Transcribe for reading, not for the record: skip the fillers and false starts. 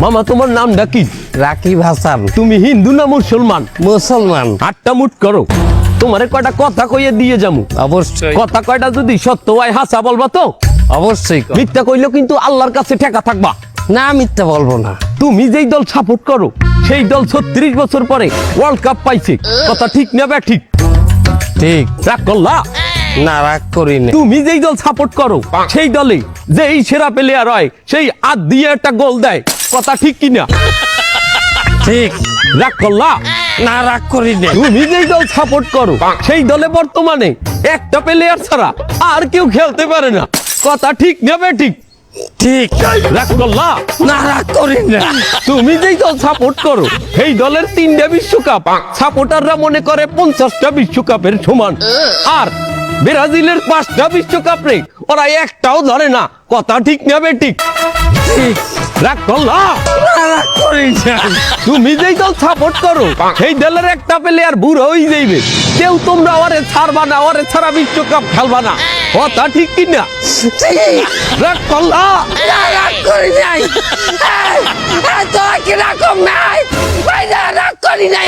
মামা তোমার নামটা কি? রাকিব হাসান। তুমি হিন্দু না মুসলমান? মুসলমান। আটটা মুট করো, তোমারে কয়টা কথা কইয়ে দিয়ে যামু। অবশ্যই কথা কয়টা যদি সত্য হয় হাসা বলবা তো? অবশ্যই। মিথ্যা কইলেও কিন্তু আল্লাহর কাছে ঠেকা থাকবা। না মিথ্যা বলবো না। তুমি যেই দল সাপোর্ট করো সেই দল 36 বছর পরে ওয়ার্ল্ড কাপ পাইছে, কথা ঠিক না বে ঠিক? ঠিক। রাগ করলা? না রাগ করি না। তুমি যেই দল সাপোর্ট করো সেই দলে যেই সেরা প্লেয়ার হয় সেই আদ দিয়ে একটা গোল দেয়, কথা ঠিক কিনা? ঠিক। রাগ করলা? না রাগ করি না। তুমি যেই দল সাপোর্ট করো সেই দলে বর্তমানে একটা প্লেয়ার ছাড়া আর কেউ খেলতে পারে না, কথা ঠিক না বে ঠিক? ঠিক। রাগ করলা? না রাগ করি না। তুমি যেই দল সাপোর্ট করো সেই দলের 3টা বিশ্বকাপ সাপোর্টাররা মনে করে 50টা বিশ্বকাপের সমান, আর ব্রাজিলের 5টা বিশ্বকাপ রে ওরা একটাও ধরে না, কথা ঠিক না বে ঠিক? ঠিক। রাগ করলা? না রাগ করি না। তুমি যেই দল সাপোর্ট করো সেই দলের একটা প্লেয়ার বুড়ো হয়ে যাইবে, কেউ তোমরা ওরে ছাড়বা না, ওরে ছাড়া বিশ্বকাপ খেলবা না, কথা ঠিক কিনা? ঠিক। রাগ করলা? না রাগ করি নাই। এই, এই, তোরা কি রাগ নাই? ভাই না রাগ করি নাই।